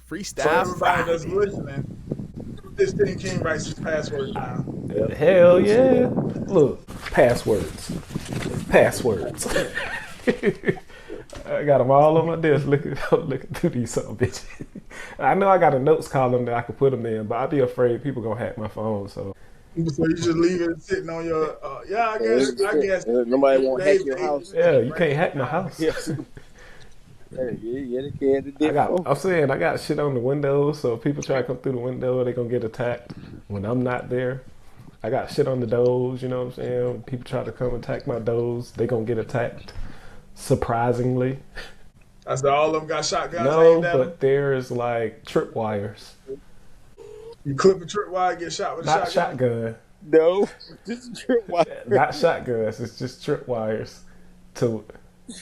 Freestyle. So everybody that's listening, 16King writes his password down. Hell yeah. Look, passwords. Passwords. I got them all on my desk looking through these some bitches. I know I got a notes column that I could put them in, but I'd be afraid people gonna hack my phone. So So you just leave it sitting on your. I guess. Nobody won't hack your They house. yeah, you can't hack my house. Yes. I'm saying I got shit on the windows, so if people try to come through the window, they gonna get attacked when I'm not there. I got shit on the doors, you know what I'm saying? When people try to come attack my doors, they gonna get attacked. Surprisingly. I said all of them got shotguns. No, but there's like tripwires. You clip a tripwire, get shot with a Not shotgun. No, just tripwire. Not shotguns. It's just tripwires to. A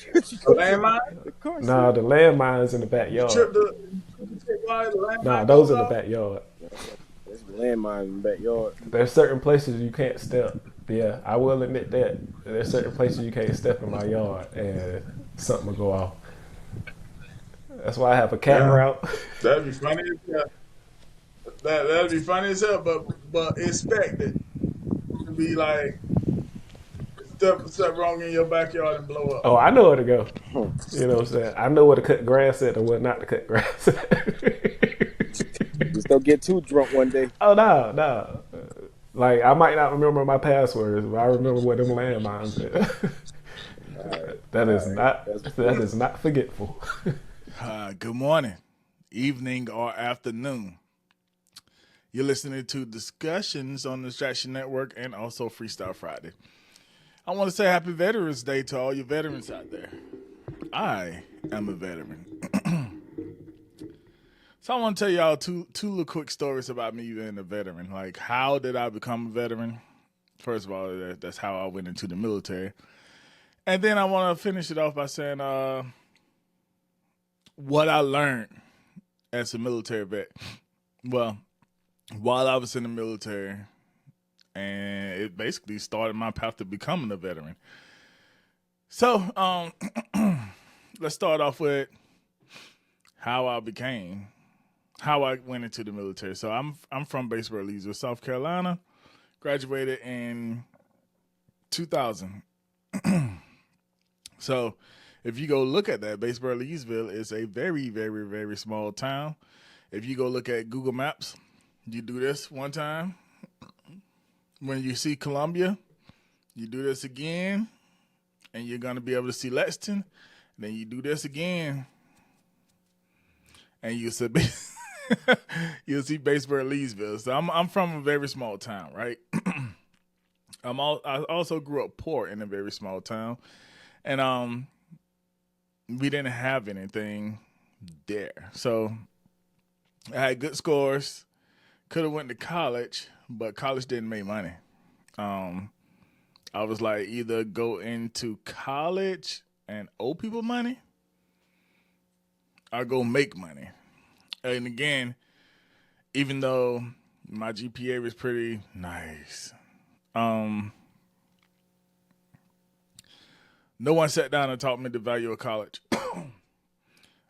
landmine? Nah, the landmines in the backyard. The tripwire, the landmine. Nah, those in the backyard. There's a landmine in the backyard. There's certain places you can't step. Yeah, I will admit that. There's certain places you can't step in my yard and something will go off. That's why I have a camera out. That'd be funny as hell. That'd be funny as hell, but expect it to be like stuff wrong in your backyard and blow up. Oh, I know where to go. You know what I'm saying? I know where to cut grass at and where not to cut grass at. Just don't get too drunk one day. Oh, no. Like, I might not remember my passwords, but I remember where them landmines at. That is not forgetful. Good morning, evening, or afternoon. You're listening to discussions on the Distraction Network and also Freestyle Friday. I want to say Happy Veterans Day to all you veterans out there. I am a veteran. So I want to tell y'all two little quick stories about me being a veteran. Like, how did I become a veteran? First of all, that's how I went into the military. And then I want to finish it off by saying what I learned as a military vet. Well, while I was in the military, and it basically started my path to becoming a veteran. So let's start off with how I went into the military. So I'm from Batesburg, Leesville, South Carolina. Graduated in 2000. So if you go look at that, Batesburg, Leesville is a very, very, very small town. If you go look at Google Maps, you do this one time. When you see Columbia, you do this again, and you're going to be able to see Lexington. Then you do this again, and you'll see Batesburg, Leesville. So I'm from a very small town, right? I also grew up poor in a very small town, and we didn't have anything there. So I had good scores, could have went to college, but college didn't make money. I was like, either go into college and owe people money, or go make money. And again, even though my GPA was pretty nice, no one sat down and taught me the value of college.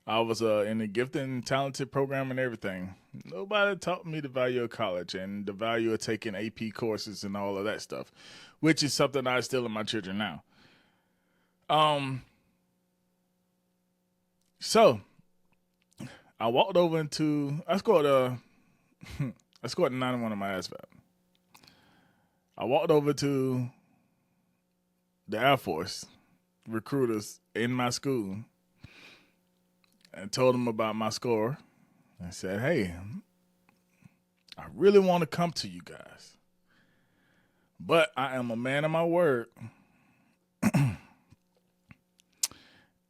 I was in the gifted and talented program and everything. Nobody taught me the value of college and the value of taking AP courses and all of that stuff, which is something I instill in my children now. So I walked over I scored a 91 on my ASVAB. I walked over to the Air Force recruiters in my school and told them about my score. I said, hey, I really want to come to you guys, but I am a man of my word.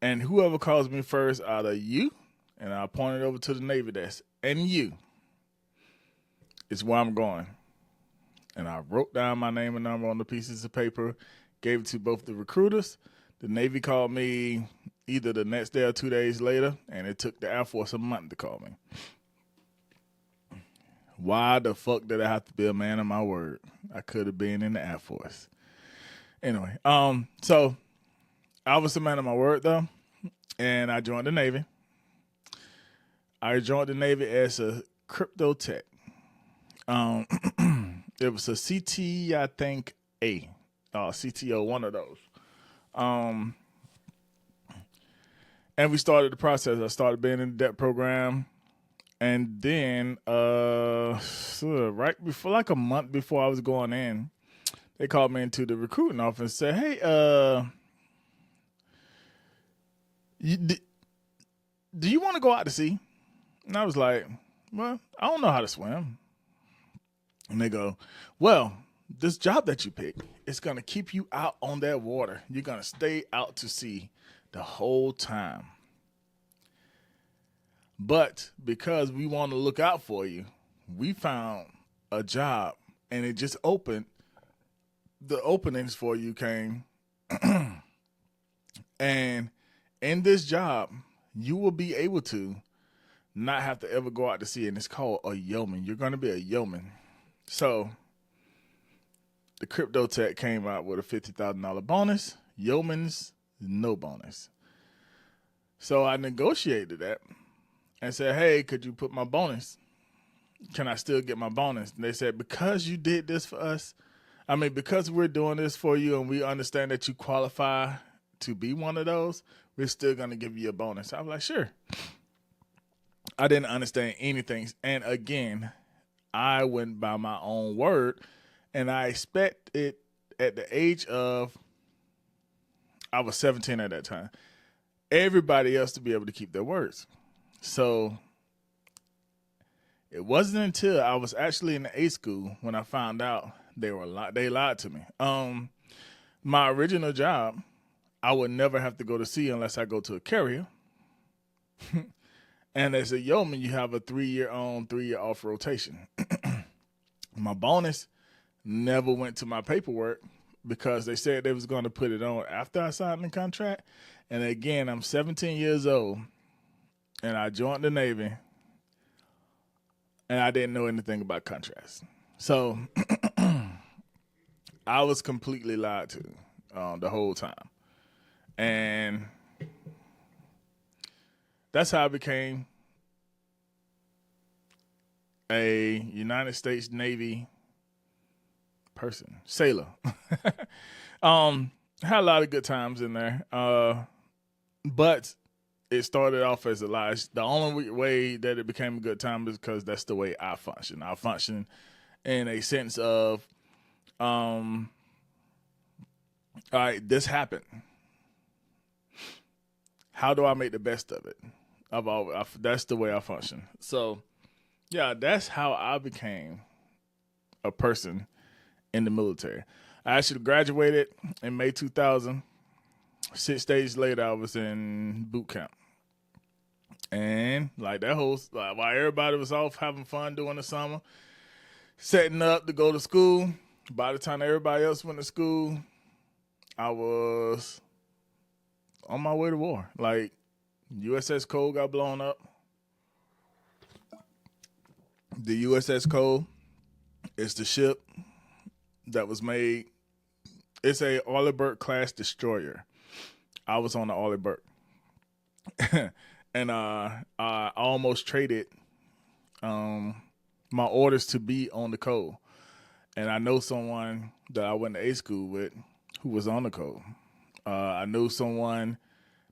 And whoever calls me first out of you, and I pointed over to the Navy desk, and you, is where I'm going. And I wrote down my name and number on the pieces of paper, gave it to both the recruiters, The Navy called me either the next day or 2 days later, and it took the Air Force a month to call me. Why the fuck did I have to be a man of my word? I could have been in the Air Force. Anyway, so I was a man of my word though, and I joined the Navy. I joined the Navy as a crypto tech. It was a CT, I think, CTO, one of those. And we started the process. I started being in the debt program. And then right before, like a month before I was going in, they called me into the recruiting office and said, hey, do you want to go out to sea? And I was like, well, I don't know how to swim. And they go, well, this job that you pick is going to keep you out on that water. You're going to stay out to sea the whole time. But because we want to look out for you, we found a job and it just opened. The openings for you came. And in this job, you will be able to not have to ever go out to sea. And it's called a yeoman. You're going to be a yeoman. So the crypto tech came out with a $50,000 bonus. Yeoman's no bonus. So I negotiated that and said, hey, could you put my bonus? Can I still get my bonus? And they said, because you did this for us, because we're doing this for you and we understand that you qualify to be one of those, we're still going to give you a bonus. I was like, sure. I didn't understand anything. And again, I went by my own word, and I expected at the age of, I was 17 at that time, everybody else to be able to keep their words. So it wasn't until I was actually in the A school when I found out they lied to me. My original job, I would never have to go to sea unless I go to a carrier. And as a yeoman, you have a 3-year on, 3-year off rotation. My bonus never went to my paperwork because they said they was going to put it on after I signed the contract. And again, I'm 17 years old, and I joined the Navy, and I didn't know anything about contracts. So I was completely lied to the whole time. And that's how I became a United States Navy person, sailor. Had a lot of good times in there. But it started off as a lie. The only way that it became a good time is because that's the way I function. I function in a sense of, all right, this happened. How do I make the best of it? That's the way I function. So, yeah, that's how I became a person in the military. I actually graduated in May 2000. 6 days later, I was in boot camp. And like that whole, while everybody was off having fun during the summer, setting up to go to school, by the time everybody else went to school, I was on my way to war. Like, USS Cole got blown up. The USS Cole is the ship that was made. It's a Arleigh Burke class destroyer. I was on the Arleigh Burke. And I almost traded my orders to be on the Cole. And I know someone that I went to A school with who was on the Cole. I knew someone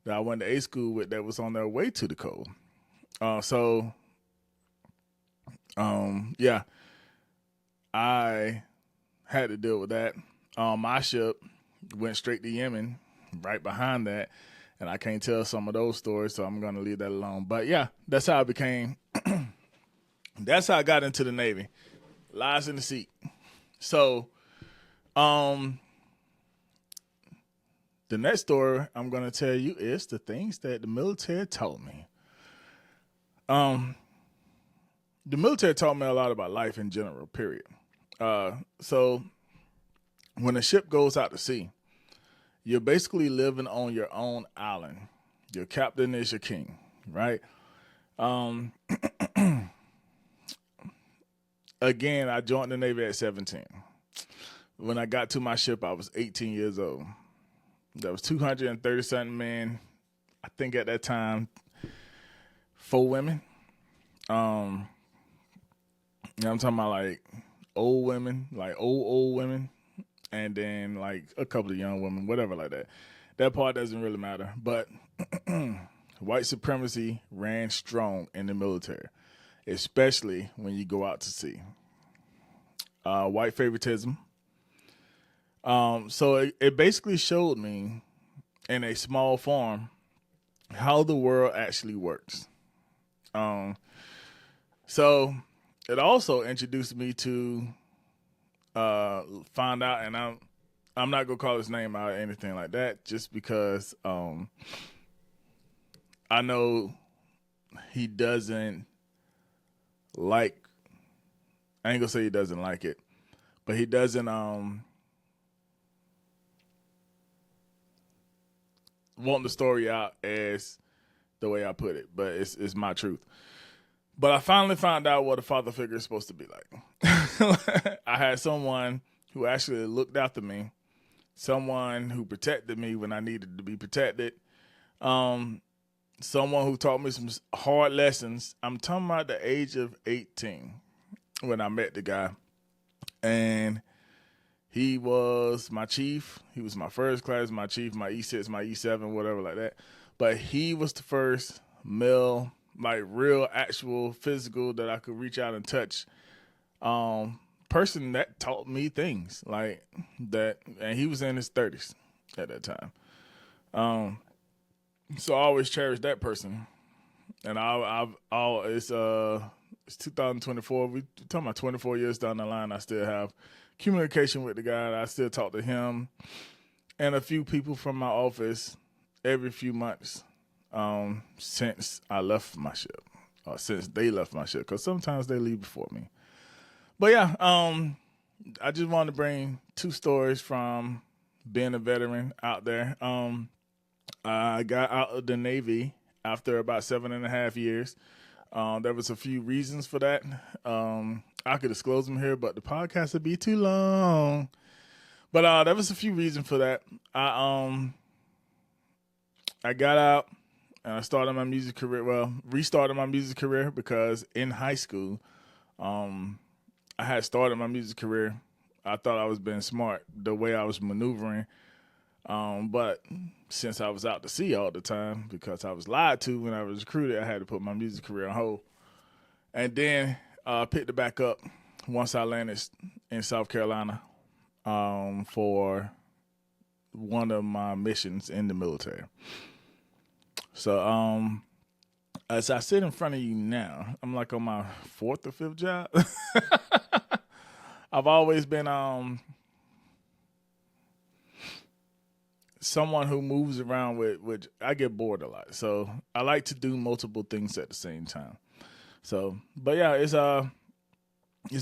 that I went to A school with that was on their way to the Cole. Yeah, I had to deal with that. My ship went straight to Yemen right behind that, and I can't tell some of those stories, so I'm going to leave that alone. But yeah, that's how I became, that's how I got into the Navy. Lies in the seat. So, the next story I'm going to tell you is the things that the military taught me. The military taught me a lot about life in general, period. So when a ship goes out to sea, you're basically living on your own island. Your captain is your king, right? Um, again, I joined the Navy at 17. When I got to my ship, I was 18 years old. There was 230 something men. I think at that time, 4 women. I'm talking about like old women, like old women, and then like a couple of young women, whatever like that. That part doesn't really matter. But white supremacy ran strong in the military, especially when you go out to sea. White favoritism. So it basically showed me in a small form how the world actually works. So it also introduced me to find out, and I'm not gonna call his name out or anything like that, just because I know he doesn't like. I ain't gonna say he doesn't like it, but he doesn't want the story out as the way I put it, but it's my truth. But I finally found out what a father figure is supposed to be like. I had someone who actually looked after me, someone who protected me when I needed to be protected, someone who taught me some hard lessons. I'm talking about the age of 18 when I met the guy. And he was my chief. He was my first class, my chief, my E6, my E7, whatever like that. But he was the first male, like real, actual, physical that I could reach out and touch person that taught me things like that. And he was in his 30s at that time. So I always cherish that person. And it's 2024. We talking about 24 years down the line. I still have communication with the guy. I still talk to him and a few people from my office every few months since I left my ship, or since they left my ship, because sometimes they leave before me. But yeah, I just wanted to bring 2 stories from being a veteran out there. I got out of the Navy after about 7.5 years. There was a few reasons for that. I could disclose them here, but the podcast would be too long. But there was a few reasons for that. I got out and I started my music career. Well, restarted my music career because in high school, I had started my music career. I thought I was being smart the way I was maneuvering. But since I was out to sea all the time because I was lied to when I was recruited, I had to put my music career on hold. And then picked it back up once I landed in South Carolina for one of my missions in the military. So as I sit in front of you now, I'm like on my 4th or 5th job. I've always been someone who moves around with I get bored a lot. So I like to do multiple things at the same time. So, but yeah, it's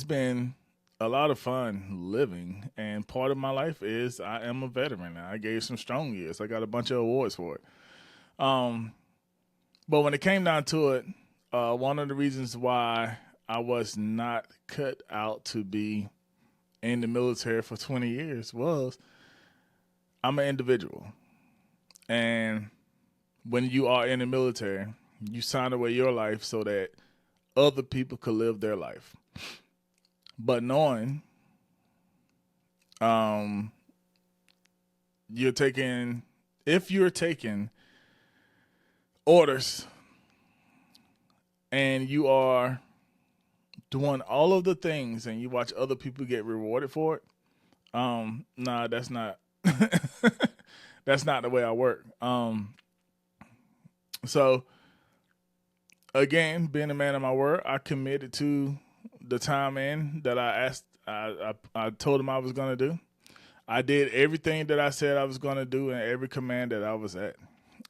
been a lot of fun living, and part of my life is I am a veteran. I gave some strong years. I got a bunch of awards for it. But when it came down to it, one of the reasons why I was not cut out to be in the military for 20 years was I'm an individual. And when you are in the military, you sign away your life so that other people could live their life. But knowing if you're taking orders and you are doing all of the things and you watch other people get rewarded for it, nah, that's not that's not the way I work. So again, being a man of my word, I committed to the time in that I told him I was going to do. I did everything that I said I was going to do in every command that I was at.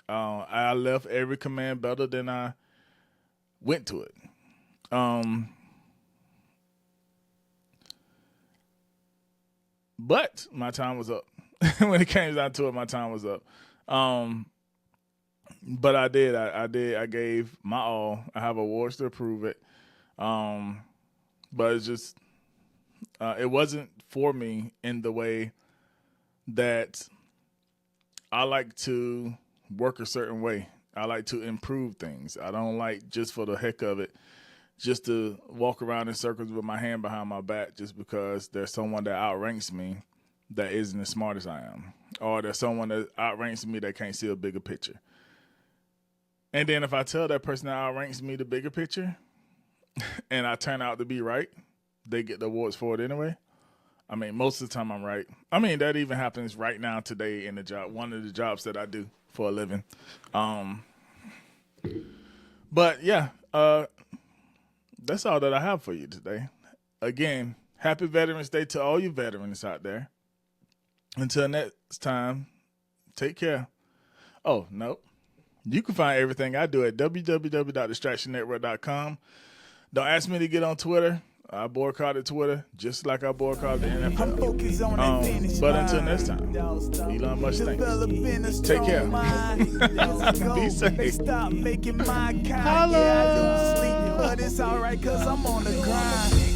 I left every command better than I went to it. But my time was up. when it came down to it, my time was up. But I did. I gave my all. I have awards to prove it. But it's just, it wasn't for me in the way that I like to work a certain way. I like to improve things. I don't like just for the heck of it, just to walk around in circles with my hand behind my back just because there's someone that outranks me that isn't as smart as I am. Or there's someone that outranks me that can't see a bigger picture. And then if I tell that person that outranks me the bigger picture and I turn out to be right, they get the awards for it anyway. I mean, most of the time I'm right. I mean, that even happens right now today in the job, one of the jobs that I do for a living. But yeah, that's all that I have for you today. Again, happy Veterans Day to all you veterans out there. Until next time, take care. Oh, nope. You can find everything I do at www.distractionnetwork.com. Don't ask me to get on Twitter. I boycotted Twitter just like I boycotted the NFL. But until next time, Elon Musk, thanks. Take care. Be safe. Stop making my kind. Yeah, I do sleep, but it's alright 'cause I'm on the grind.